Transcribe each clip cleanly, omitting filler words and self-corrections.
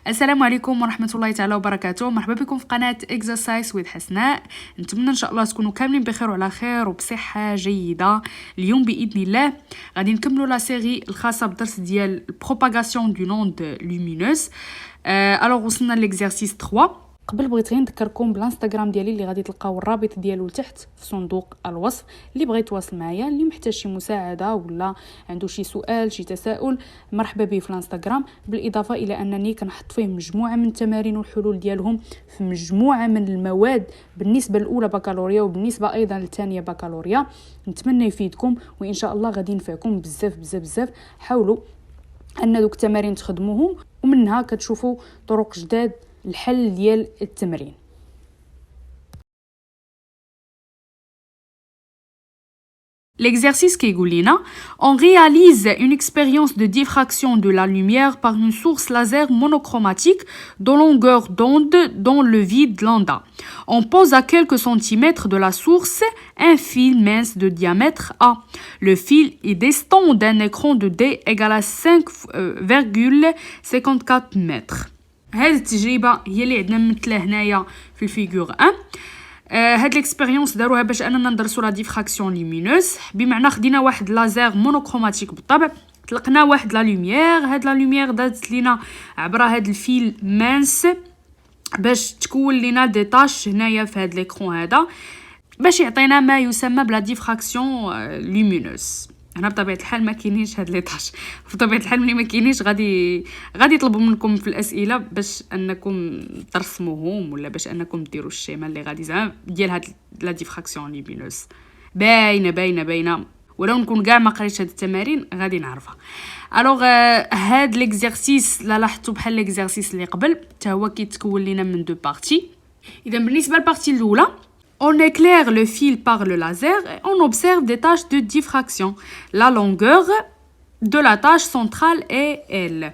السلام عليكم ورحمة الله تعالى وبركاته. مرحبا بكم في قناة Exercise with حسناء. نتمنى إن شاء الله تكونوا كاملين بخير وعلى خير وبصحة جيدة. اليوم بإذن الله غادي نكملوا لا سيري الخاصة بدرس ديال Propagation du onde lumineuse. alors وصلنا لl'exercice 3. قبل بغيت غير نذكركم بالانستغرام ديالي اللي غادي تلقاو الرابط ديالو تحت في صندوق الوصف. اللي بغى يتواصل معايا، اللي محتاج شي مساعده ولا عنده شي سؤال شي تساؤل، مرحبا به في الانستغرام. بالاضافه الى انني كنحط فيه مجموعه من التمارين والحلول ديالهم في مجموعه من المواد بالنسبه الاولى بكالوريا وبالنسبه ايضا للثانيه بكالوريا. نتمنى يفيدكم وان شاء الله غادي ينفعكم بزاف بزاف بزاف. حاولوا ان دوك التمارين تخدموهم ومنها كتشوفوا طرق جداد الحل ديال التمرين. L'exercice كيقول لنا on réalise une expérience de diffraction de la lumière par une source laser monochromatique de longueur d'onde dans le vide lambda. On pose à quelques centimètres de la source un fil mince de diamètre A. Le fil est distant d'un écran de D égale à 5,54 mètres. هذه التجربه هي اللي عندنا مثلها هنايا في الفيغور 1. هاد ليكسبيريونس داروها باش اننا ندرسوا لا ديفراكسيون لومينوز، بمعنى خدينا واحد لازير مونوكروماتيك بالطبع، طلقنا واحد لا لوميير. هاد لا لوميير دازت لينا عبر هاد الفيل مانس باش تكون لينا دي طاش هنايا في هاد ليكرون هذا باش يعطينا ما يسمى بلا ديفراكسيون لومينوز. هنا بطبيعه الحال ما كاينينش هاد لي طاش، بطبيعه الحال ملي ما كاينينش غادي يطلبوا منكم في الاسئله باش انكم ترسموهم ولا باش انكم ديروا الشيما اللي غادي زعما ديال هاد لا ديفراكسيون لومينوز. باينه ولو نكون كاع ما قريتش هاد التمارين غادي نعرفها. الوغ هاد ليكزارسيس لا لاحظتوا بحال ليكزارسيس اللي قبل حتى هو كيتكون لينا من دو بارتي. اذا بالنسبه للبارتي الاولى on éclaire le fil par le laser et on observe des tâches de diffraction. La longueur de la tâche centrale est L.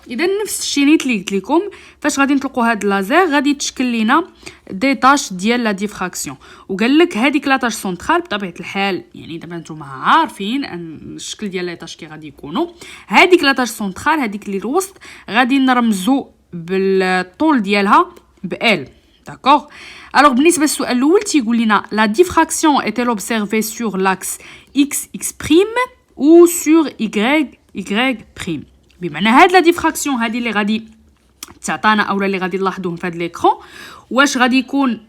إذا نفس الشيء اللي قلت لكم فاش غادي نطلقوا هاد اللازير غادي تشكل لينا دي طاش ديال لا ديفراكسيون. وقال لك هذيك لا طاش سنترال بطبيعه الحال يعني دابا نتوما عارفين ان الشكل ديال لا طاش كي غادي يكونوا. هذيك لا طاش سنترال هذيك اللي الوسط غادي نرمزوا بالطول ديالها بال. D'accord. Alors, بالنسبة للسؤال الأول تيقول لنا la diffraction est-elle observée sur l'axe x ou sur y'. بمعنى هاد لا ديفراكسيون هادي اللي غادي تعطانا اولا اللي غادي نلاحظوهم في هاد ليكرون واش غادي تكون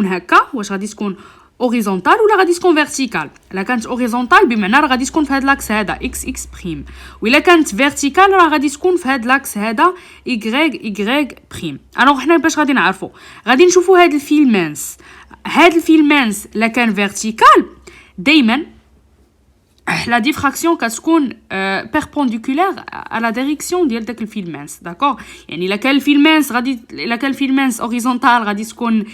هكا، واش غادي تكون اوريزونتال ولا غادي تكون فيرتيكال. الا كانت اوريزونتال بمعنى راه غادي تكون في هاد لاكس هذا x'، والا كانت فيرتيكال راه غادي تكون في هاد لاكس هذا y'. الوغ حنا باش غادي نعرفوا غادي نشوفوا هاد الفيل مانس لا كان فيرتيكال دائما la diffraction كتكون perpendiculaire à la direction ديال داك الفيل مانس. داكوغ، يعني الا كان الفيل مانس اوريزونتال غادي تكون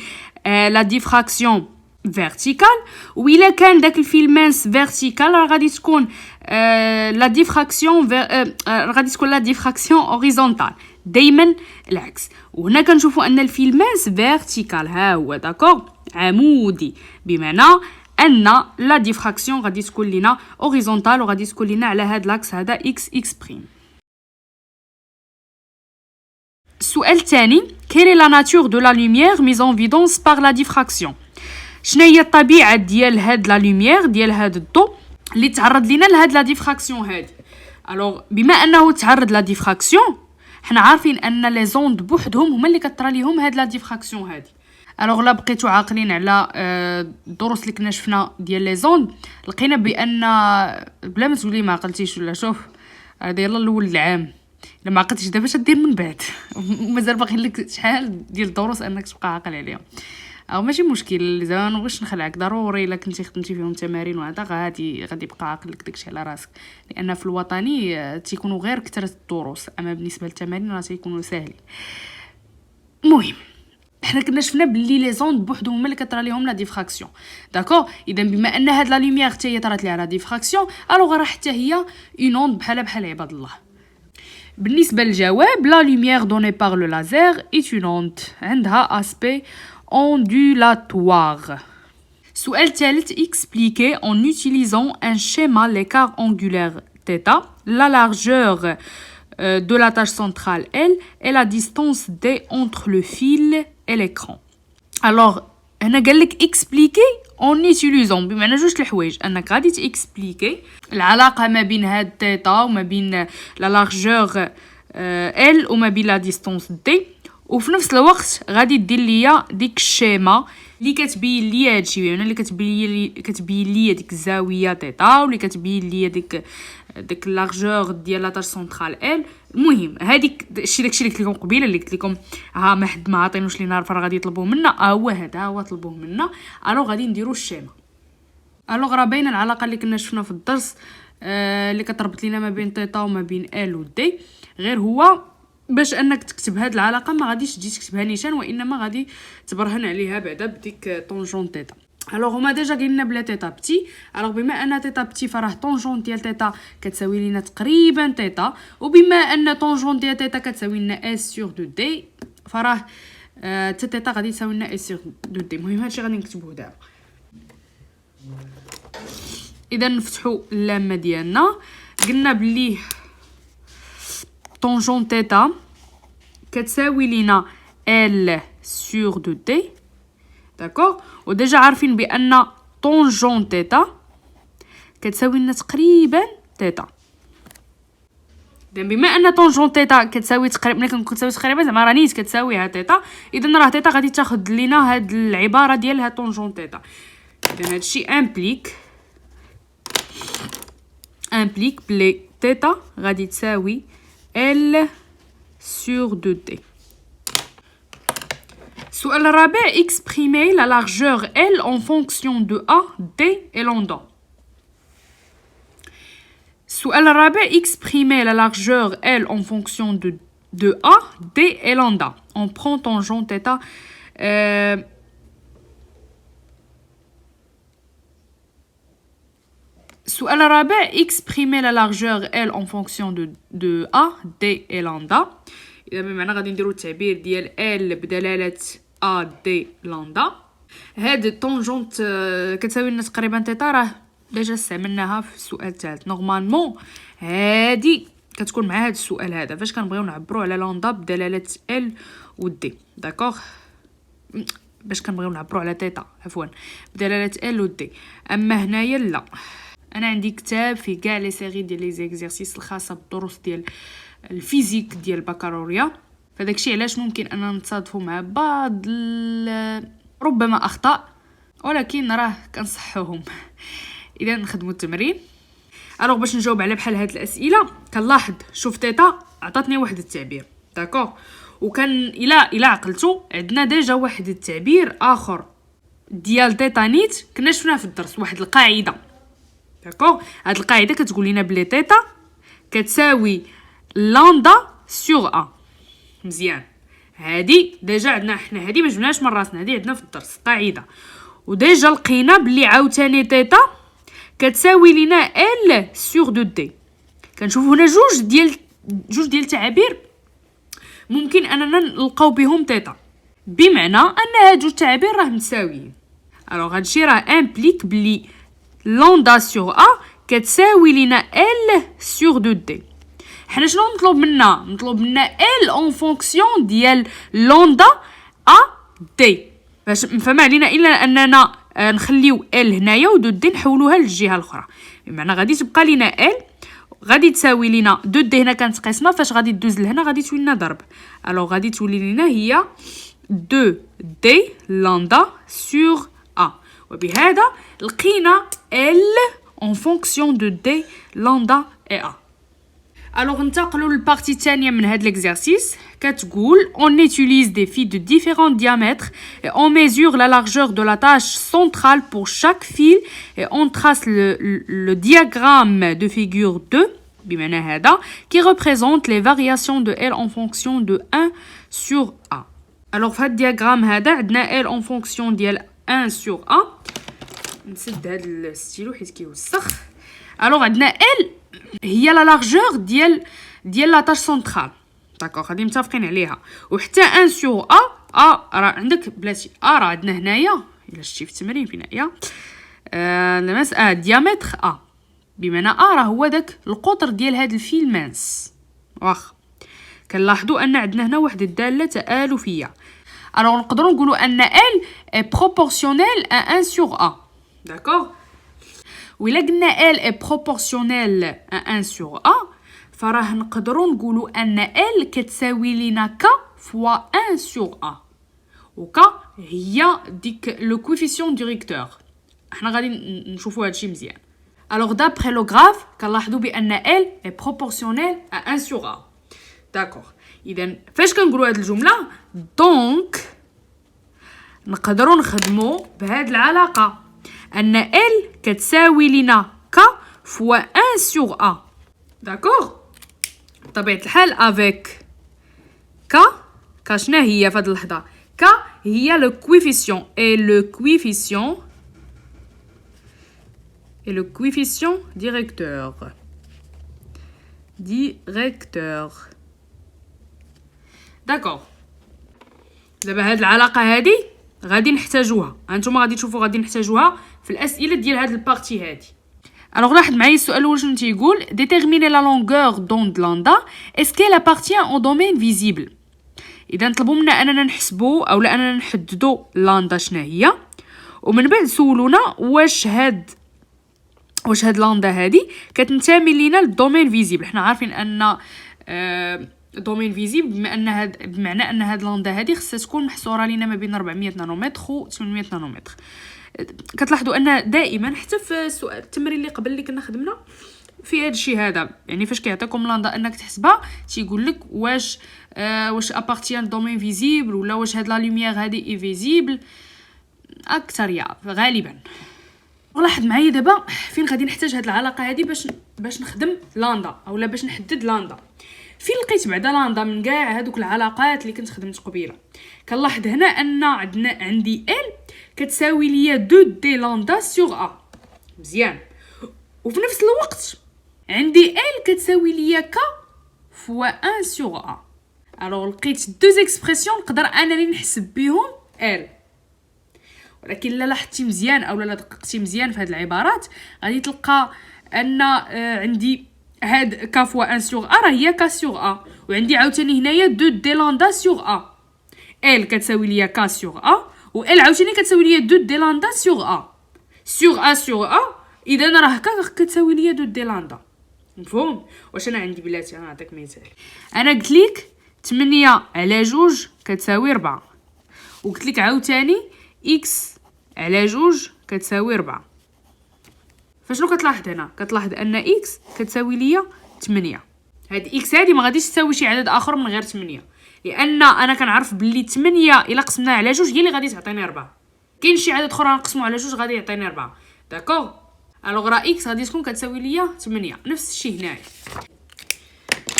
la diffraction verticale، وإلا كان داك الفيل مانس فيرتيكال راه غادي تكون لا ديفراكسيون هوريزونتال، دائما العكس. وهنا كنشوفوا ان الفيل مانس فيرتيكال ها هو داكوغ عمودي، بمعنى ان لا ديفراكسيون غادي تكون لينا هوريزونتال وغادي تكون لينا على هاد لاكس هذا x'. السؤال الثاني quelle est la nature de la lumière mise en évidence par la diffraction. شنو هي الطبيعه ديال هاد لا لوميير ديال هاد الضوء اللي تعرض لينا لهاد لا ديفراكسيون هادي. الوغ بما انه تعرض لا ديفراكسيون حنا عارفين ان لي زوند بوحدهم هما اللي كطرى ليهم هاد لا ديفراكسيون هادي. الوغ لا بقيتوا عاقلين على الدروس اللي كنا شفنا ديال لي زوند لقينا بان بلا ما تقولي ما عقلتيش ولا شوف هذا يلا الاول العام الا ما عقلتيش دابا اش دير من بعد ومازال باقي لك شحال ديال الدروس انك تبقى عاقل عليهم. او ماشي مشكل زعما نبغيش نخلعك ضروري الا كنتي خدمتي فيهم تمارين وهذا غادي يبقى عاقل لك داكشي على راسك، لان في الوطني تيكونوا غير كثره الدروس، اما بالنسبه للتمارين راه تيكونوا ساهلين. المهم حنا كنا شفنا باللي لي زوند بوحدهم هما اللي كطرى ليهم لا ديفراكسيون. داكوغ، اذا بما ان هاد لا لوميير حتى هي طرات ليها لا ديفراكسيون الوغ راه حتى هي اون اوند بحال عباد الله. بالنسبه للجواب لا لوميير دوني بار لو لازير اي اون اوند عندها اسبي ondulatoire. سؤال الثالث expliquer en utilisant un schéma l'écart angulaire θ, la largeur de la tâche centrale L et la distance D entre le fil et l'écran. Alors هنا قال لك expliquer en utilisant بمعنى جوج الحوايج انك غادي تexpliquer العلاقه ما بين هاد تيتا وما بين لا لارجور ال وما بين لا ديستونس دي، وفي نفس الوقت غادي دير ليا ديك الشيما اللي كتبين ليا هادشي، يعني اللي كتبين ليا ديك الزاويه تيتا واللي كتبين ليا ديك لارجور ديال لا تاج سنترال ال. المهم هذيك داكشي اللي قلت لكم قبيله، اللي قلت لكم ها ما حد ما عاطينوش لينا راه غادي يطلبوه منا، هو هذا هو طلبوه منا. الوغ غادي نديرو الشيما. الوغ راه باينه العلاقه اللي كنا شفنا في الدرس اللي كتربط لينا ما بين تيتا وما بين ال و دي، غير هو باش انك تكتب هاد العلاقه ما غاديش تجي تكتبها نيشان، وانما غادي تبرهن عليها بعدا بديك طونجون تيتا. الوغ هما ديجا قايل لنا بلا تيتا بتي. الوغ بما ان تيتا بتي فراه طونجون ديال تيتا كتساوي لينا تقريبا تيتا، وبما ان طونجون ديال تيتا كتساوي لنا اس سور دو دي، فراه تيتا غادي تساوي لنا اس سور دو دي. المهم هادشي غادي نكتبوه دابا. اذا نفتحوا اللامه ديالنا، قلنا بلي طونجون تيتا كتساوي لينا ال سور دو دي، داكوغ. وديجا عارفين بان طونجون تيتا كتساوي لنا تقريبا تيتا. اذا بما ان طونجون تيتا كتساوي تقريبا، ملي كتساوي تقريبا زعما راه نيت كتساويها تيتا، اذا راه تيتا غادي تاخذ لينا هاد العباره ديالها طونجون تيتا. اذا هادشي امبليك بلي تيتا غادي تساوي ال سور دو دي. السؤال الرابع exprimer la largeur L en fonction de A, D et lambda. السؤال الرابع exprimer la largeur L en fonction de A, D et lambda. On prend tangent θ. السؤال الرابع exprimer la largeur L en fonction de A, D et lambda. إذا بمعنى غادي نديرو التعبير ديال L بدلالة A D لامدا. هاد الطونجونت كتساوي لنا تقريبا تيتا، راه ديجا استعملناها في السؤال الثالث. نورمالمون هادي كتكون مع هاد السؤال هذا فاش كنبغيو نعبروا على لامدا بدلاله ال و دي، داكوغ. باش كنبغيو نعبروا على تيتا عفوا بدلاله ال و دي. اما هنايا لا، انا عندي كتاب فيه كاع لي سيري ديال لي زيكزيرسيس الخاصه بالدروس ديال الفيزيك ديال البكالوريا، فداك الشيء علاش ممكن اننا نتصادفوا مع بعض ربما اخطاء، ولكن راه كنصحوهم. اذا نخدموا التمرين. الوغ باش نجاوب على بحال هاد الاسئله كنلاحظ شوف تيتا عطاتني واحد التعبير، داكوغ، وكان الى عقلتو عندنا ديجا واحد التعبير اخر ديال تيتا نيت كنا شفناه في الدرس، واحد القاعده، داكوغ. هاد القاعده كتقول لنا بلي تيتا كتساوي لامدا سور ا. مزيان، هادي ديجا عندنا حنا، هادي ما جبناش من راسنا، هادي عندنا في الدرس قاعده. وديجا لقينا بلي عاوتاني تيتا كتساوي لينا ال سور دو دي. كنشوفوا هنا جوج ديال التعابير ممكن اننا نلقاو بهم تيتا، بمعنى ان هاد جوج تعابير راه متساويين. الوغ هادشي راه امبليك بلي لامدا سور ا كتساوي لينا ال سور دو دي. حنا شنو مطلوب منا ال اون فونكسيون ديال لامدا ا دي، باش نفهم علينا الا اننا نخليو ال هنايا ودو دي نحولوها للجهه الاخرى. بمعنى غادي تبقى لينا ال غادي تساوي لينا دو دي، هنا كانت قسمه فاش غادي تدوز لهنا غادي تولي لنا ضرب. الوغ غادي تولي لينا هي دو دي لامدا سور ا، وبهذا لقينا ال اون فونكسيون دو دي لامدا اي ا. Alors ننتقلوا للبارتي الثانيه من هذا l'exercice كتقول on utilise des fils de différents diamètres et on mesure la largeur de la tâche centrale pour chaque fil et on trace le diagramme de figure 2 بمعنى هذا qui représente les variations de L en fonction de 1 sur A. Alors في هذا الدياغرام هذا عندنا L en fonction ديال 1 sur A. نسد هذا الستيلو حيت كيوسخ. Alors عندنا L هي لا لارجور ديال لا تاج سنترال، داكوغ، غادي متفقين عليها. وحتى 1 سور ا راه عندك بلاتي راه عندنا هنايا الا شتي في التمرين فين هي المساله ديامتر ا، بمعنى راه هو داك القطر ديال هاد الفيل مانس، واخا كنلاحظوا ان عندنا هنا واحد الداله تآلفيه. الوغ نقدروا نقولوا ان ال est proportionnel à 1 sur a. d'accord. وإلا قلنا ال est proportionnel à 1 sur a فراه نقدروا نقولوا ان ال كتساوي لينا ك فوا 1 sur a. و ك هي ديك لو كوفيسيون ديريكتور. احنا غادي نشوفوا هادشي مزيان. الوغ دابري لو غراف كنلاحظوا بان ال est proportionnel à 1 sur a. داكوغ. اذا فاش كنقولوا هاد الجمله دونك نقدروا نخدموا بهاد العلاقه ان ال كتساوي لينا ك فوا 1 sur a. داكوغ. بطبيعه الحال افيك ك شنا هي فهاد اللحظه ك هي لو كويفيسيون اي لو كويفيسيون ديريكتور داكوغ. دابا هاد العلاقه هادي غادي نحتاجوها، هانتوما غادي تشوفوا غادي نحتاجوها في الاسئله ديال هاد البارتي هادي. الوغ لاحظ معايا السؤال الاول شنو تيقول déterminer la longueur d'onde lambda est-ce qu'elle appartient au domaine visible. اذا طلبوا منا اننا نحسبوا او اننا نحددوا لاندا شنو هي، ومن بعد سولونا واش هاد لاندا هادي كتنتمي لينا للدومين فيزيبل. حنا عارفين ان دومين فيزيبل بمعنى ان هاد لاندا هادي خصها تكون محصوره لينا ما بين 400 نانومتر و 800 نانومتر. كتلاحظوا ان دائما حتى في السؤال التمرين اللي قبل اللي كنا خدمنا في هذا الشيء هذا، يعني فاش كيعطيكم لاندا انك تحسبها تيقول لك واش ابارتيان دومين فيزيبل ولا واش هاد لا لوميير هادي اي فيزيبل اكثر يا غالبا. لاحظ معايا دابا فين غادي نحتاج هاد العلاقه هادي باش نخدم لاندا اولا باش نحدد لاندا. فين لقيت بعدا لاندا من كاع هادوك العلاقات اللي كنت خدمت قبيله؟ كنلاحظ هنا ان عندي ال كتساوي ليا 2 دي لاندا سور ا. مزيان. وفي نفس الوقت عندي ال كتساوي ليا ك فوا 1 سور ا. الوغ لقيت دوز اكسبرسيون نقدر انني نحسب بهم ال. ولكن لا لاحظتي مزيان او لا دققتي مزيان في هاد العبارات غادي تلقى ان عندي هاد ك فوا 1 سور ا راه هي ك سور ا، وعندي عاوتاني هنايا 2 دي لاندا سور ا. ال كتساوي ليا ك سور ا و ال عاوتاني كتساوي ليا 2 دي لاندا سور ا. سور ا اذا راه هكا كتساوي ليا 2 دي لاندا. مفهوم؟ واش انا عندي بلاتي نعطيك مثال. انا قلت لك 8 على 2 كتساوي 4، وقلت لك عاوتاني اكس على 2 كتساوي 4. فشنو كتلاحظ هنا؟ كتلاحظ ان اكس كتساوي ليا 8. هاد اكس هادي ما غاديش تساوي شي عدد اخر من غير 8، لان انا كنعرف باللي 8 الا قسمناها على 2 هي اللي غادي تعطيني 4. كاين شي عدد اخر نقسمو على 2 غادي يعطيني 4. داكوغ. الوغ راه اكس غادي تكون كتساوي ليا 8. نفس الشيء هنايا.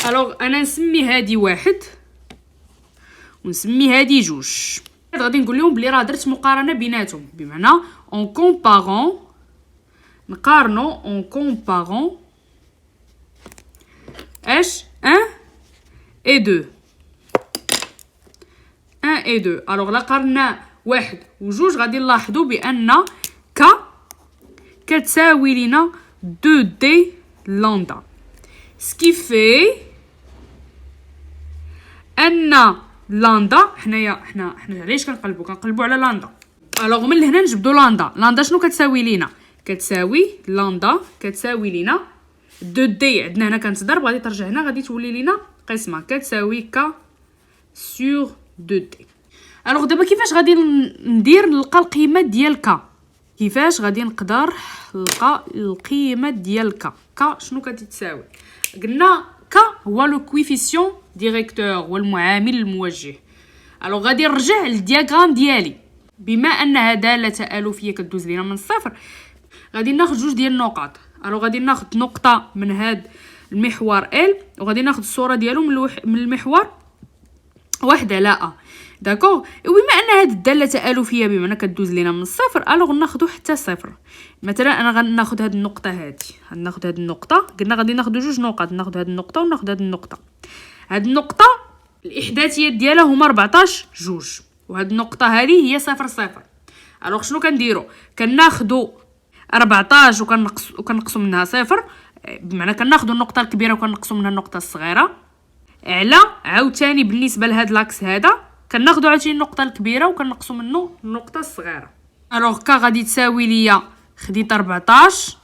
الوغ انا نسمي هادي 1 ونسمي هادي 2. غادي نقول لهم بلي راه درت مقارنه بيناتهم، بمعنى اون كومبارون نقارنو اون كومبارون اش 1 et 2. 1 et 2. الوغ لا قارنا 1 و 2 غادي نلاحظوا بان ك كتساوي لينا 2 دي لاندا، سكي في ان لاندا حنا علاش كنقلبوا على لاندا. الوغ من هنا نجبدوا لاندا شنو كتساوي لينا؟ كتساوي لاندا كتساوي لينا 2 دي، عندنا هنا كنتضرب غادي ترجع هنا غادي تولي لينا قسمه كتساوي ك سور 2 دي. الوغ دابا كيفاش غادي ندير نلقى القيمه ديال ك؟ كيفاش غادي نقدر نلقى القيمه ديال ك؟ شنو كتساوي؟ قلنا ك هو لو كويفيسيون ديريكتور هو المعامل الموجه. الوغ غادي نرجع للدياغرام ديالي، بما انها داله تآلفيه كدوز لينا من الصفر غادي ناخذ 2 ديال النقط. الوغ غادي ناخذ نقطه من هاد المحور ال وغادي ناخذ الصوره ديالو من المحور 1 على ا. داكوغ. وبما ان هاد الداله تآلفيه بمعنى كدوز لينا من الصفر الوغ ناخذو حتى صفر. مثلا انا غناخذ هاد النقطه هادي، غناخذ هاد النقطه، قلنا غادي ناخذ 2 نقط، ناخذ هاد النقطه وناخذ هاد النقطه. هاد النقطه الاحداثيات ديالها هما 14 2 وهاد النقطه هذه هي 0 0. الوغ شنو كنديروا؟ كناخذوا 14 وكنقصوا منها 0، بمعنى كناخذوا النقطه الكبيره وكنقصوا منها النقطه الصغيره. على عاوتاني بالنسبه لهاد لاكس هذا كناخذوا عاوتاني النقطه الكبيره وكنقصوا منه النقطه الصغيره. الوغ كا غادي تساوي ليا خديت 14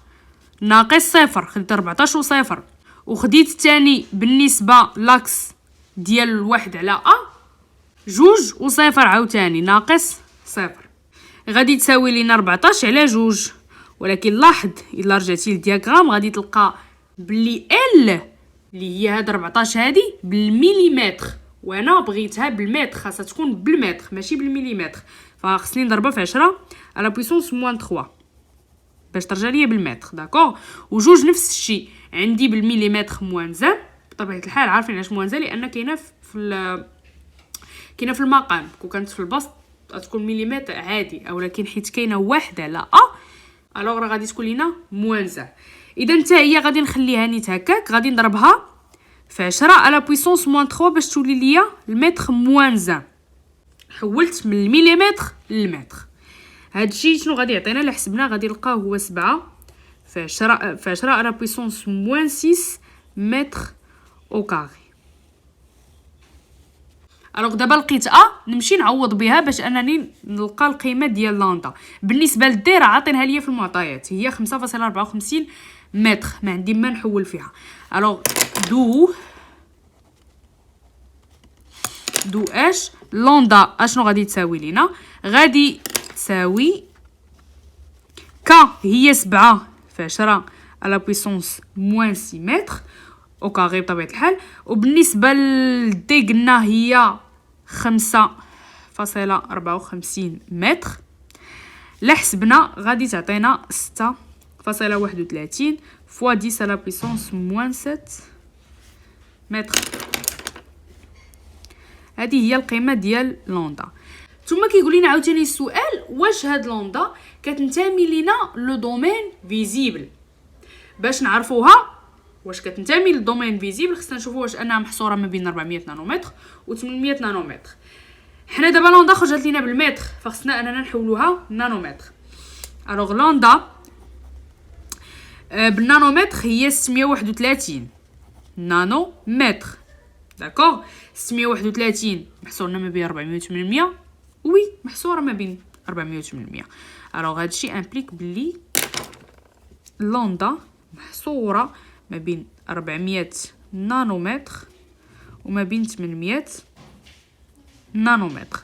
ناقص صفر، خديت 14 وصفر، وخديت الثاني بالنسبه لاكس ديال واحد على جوج وصفر عاوتاني ناقص صفر، غادي تساوي لينا 14 على جوج. ولكن لاحظ الا رجعتي للدياغرام غادي تلقى بلي ال اللي هي هاد 14 هادي بالمليمتر، وانا بغيتها بالمتر، خاصها تكون بالمتر ماشي بالمليمتر، فخصني نضربها في 10 على بويسونس موان 3 باش ترجع ليا بالمتر. داكوغ. وجوج نفس الشيء عندي بالمليمتر موان زان، بطبيعه الحال عارفين علاش موان زان، لان كاينه في المقام. كون كانت في البسط تكون مليمتر عادي، او لكن حيت كاينه واحد على الوغ راه غادي تكون لينا موان زان. اذا حتى هي غادي نخليها نيت هكاك، غادي نضربها في 10 على بويسونس موان 3 باش تولي ليا المتر موان زان. حولت من المليمتر للمتر. هادشي شنو غادي يعطينا؟ اللي حسبنا غادي نلقاه هو 7 في 10 على بويسونس موان 6 متر او كاري. الوغ دابا لقيت نمشي نعوض بها باش انني نلقى القيمه ديال لاندا. بالنسبه للدي راه عاطينها ليا في المعطيات، هي 5.54 متر، ما عندي ما نحول فيها. الوغ دو اش لاندا اشنو غادي تساوي لينا؟ غادي تساوي ك هي 7 في 10 على بويسونس موان 6 متر او كاري بطبيعه الحال. وبالنسبه للدي قلنا هي 5.54 متر، لا حسبنا غادي تعطينا 6.31 فوا 10 على بويسونس موان 7 متر. هذه هي القيمه ديال لوندا. ثم كيقول لنا عاوتاني السؤال واش هاد لوندا كتنتمي لينا لو دومين فيزيبل. باش نعرفوها واش كتنتمي للدومين فيزيبل خصنا نشوفوا واش انها محصوره ما بين 400 نانومتر و 800 نانومتر. حنا دابا لوندا خرجت لينا بالمتر، فخصنا اننا نحولوها نانومتر. الوغ لوندا بالنانومتر هي 631 نانو متر. داكوغ. 631 محصورنا ما بين 400 و 800. وي محصوره ما بين 400 و 800. الوغ هادشي امبليك بلي لوندا محصوره ما بين 400 نانومتر وما بين 800 نانومتر.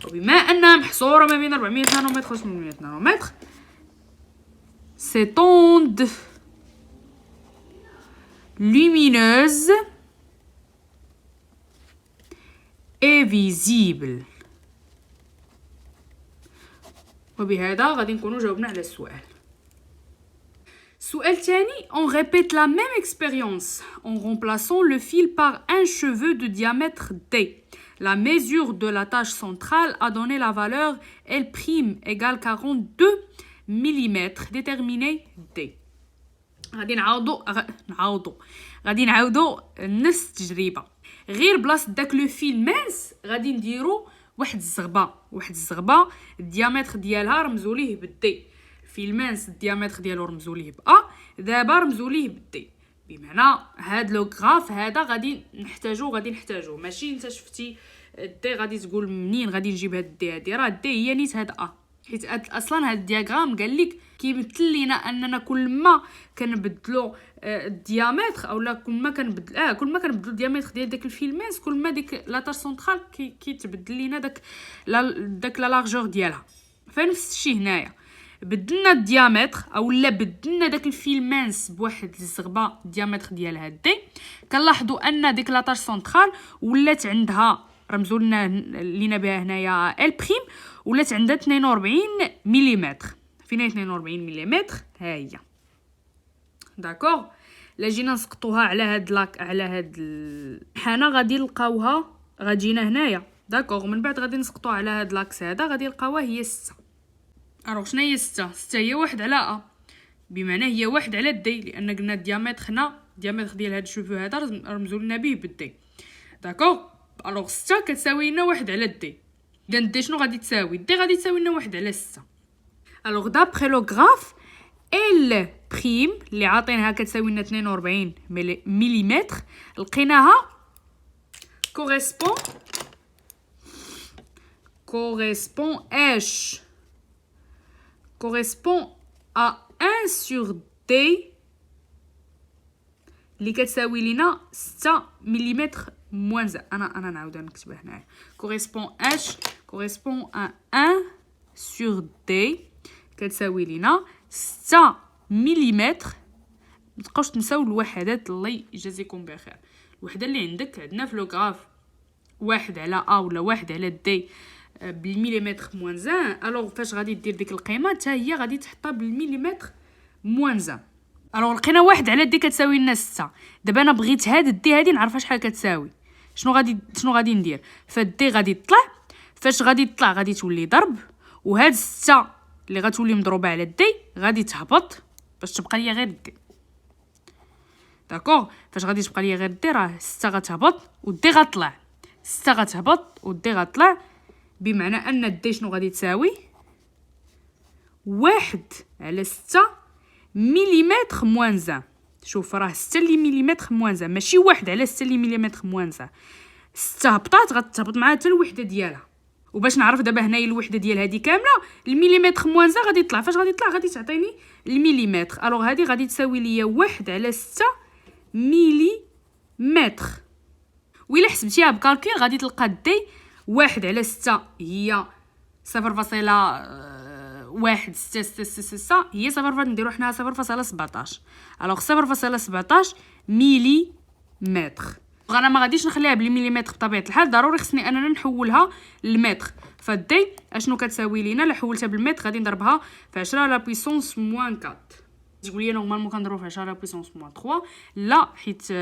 وبما انها محصوره ما بين 400 نانومتر و 800 نانومتر، cette onde lumineuse est visible. وبهذا غادي نكونوا جاوبنا على السؤال. السؤال الثاني: on répète la même expérience en remplaçant le fil par un cheveu de diamètre D. La mesure de la tâche centrale a donné la valeur L' égale 42 mm. Déterminer D. غادي نعاودو نفس التجربه، غير بلاصه داك لو فيل مانس غادي نديرو واحد الزغبه الديامتر ديالها رمزوا ليه بالدي. الفيل مانس الديامتر ديالو رمزوا ليه دابا رمزوا ليه بالدي. بمعنى هاد لو غراف هذا غادي نحتاجو ماشي انت شفتي الدي غادي تقول منين غادي نجيب هاد الدي هادي، راه الدي هي نيت هاد حيت اصلا هاد الدياغرام قال لك كيمثل لينا اننا كل ما كنبدلوا الديامتر اولا كل ما كنبدلوا الديامتر ديال داك الفيل مانس كل ما ديك لا تاش سونطرال كيتبدل لينا داك لا لارجور ديالها. فنفس الشيء هنايا بدلنا الديامتر اولا بدلنا داك الفيل مانس بواحد الزغبه الديامتر ديالها دي، كنلاحظوا ان ديك لا تاش سونطرال ولات عندها رمزوا لينا بها هنايا ال بريم، ولات عندها 42 ملم. فين 42 ملم؟ ها هي. داكوغ. لا جينا نسقطوها على هاد الحانه غادي نلقاوها غادينا هنايا. داكوغ. من بعد غادي نسقطوها على هاد لاكس هذا غادي نلقاوها هي 6. الوغ شنو هي 6 هي 1 على بمعنى هي 1 على دي، لان قلنا الديامتر هنا الديامتر ديال هاد الشوفو هذا رمزوا لنا به بالدي. داكوغ. الوغ 6 كتساوي لنا 1 على دي. اذا دي شنو غادي تساوي؟ دي غادي تساوي لنا 1 على 6. الوغ دابري لو غراف ال بريم اللي عاطينها كتساوي لنا 42 ملم لقيناها correspond h correspond à 1 sur d اللي كتساوي لينا 6 ملم موان زائد. انا نعاود نكتبها هنايا. correspond h correspond à 1 sur d كتساوي لينا 6 ملم. متبقاوش تنساو الوحدات، الله يجازيكم بخير. الوحده اللي عندنا في لو غراف 1 على ا ولا 1 على دي بالمليمتر موان زان، الوغ فاش غادي دير ديك القيمه حتى هي غادي تحطها بالمليمتر موان زان. الوغ لقينا 1 على دي كتساوي لنا 6. دابا انا بغيت هاد الدي هادي نعرفها شحال كتساوي. شنو غادي ندير؟ فالدي غادي تطلع، فاش غادي تطلع غادي تولي ضرب، وهاد 6 اللي غتولي مضروبه على الدي غادي تهبط باش تبقى ليا غير الدي. داكوغ، فاش غادي تبقى ليا غير الدي راه 6 غتهبط والدي غتطلع، 6 غتهبط والدي غتطلع، بمعنى ان الدي شنو غادي تساوي 1 على 6 مليمتر موان زان. شوف راه 6 اللي مليمتر موان زان، ماشي 1 على 6 اللي مليمتر موان زان. 6 هبطات غتهبط معاها حتى الوحده ديالها. وباش نعرف دابا هنايا الوحده ديال هذه كامله المليمتر موان زان غادي يطلع، فاش غادي يطلع غادي تعطيني المليمتر. الوغ هذه غادي تساوي ليا 1 على 6 مليمتر. وإلا حسبتيها بكالكول غادي تلقى دي 1 على 6 هي 0.1666 هي 0. نديرو حنا 0.17. الوغ 0.17 مليمتر. انا ما غاديش نخليها بالمليمتر بطبيعه الحال، ضروري خصني اننا نحولها للمتر. فالدي اشنو كتساوي لينا؟ لا حولتها بالمتر غادي نضربها في 10 لا بويسونس موان 4. تقول لي نورمالمون كنضربو في 10 لا بويسونس موان 3. لا، حيت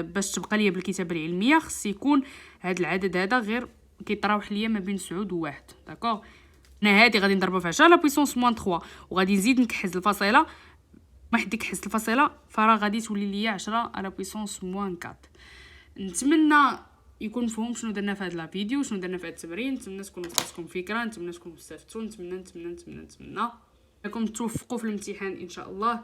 باش تبقى ليا بالكتابه العلميه خص يكون هذا العدد هذا غير كيتراوح ليا ما بين 9 و1. داكوغ، انا هادي غادي نضربها في 10 لا بويسونس موان 3 وغادي نزيد نكحز الفاصله. ما حد يكحز الفاصله فراه غادي تولي ليا 10 على بويسونس موان 4. نتمنى يكون مفهوم شنو درنا في هذا الفيديو، شنو درنا في هذا التمرين. نتمنى تكون وصلتكم فكره، نتمنى تكونوا استفدتوا، نتمنى انكم توفقوا في الامتحان ان شاء الله.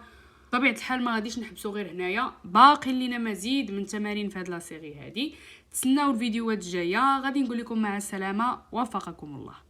بطبيعه الحال ما غاديش نحبسوا غير هنايا، باقي لينا مزيد من تمارين في هذه لا سيري هذه. تسناو الفيديوهات الجايه، غادي نقول لكم مع السلامه، وفقكم الله.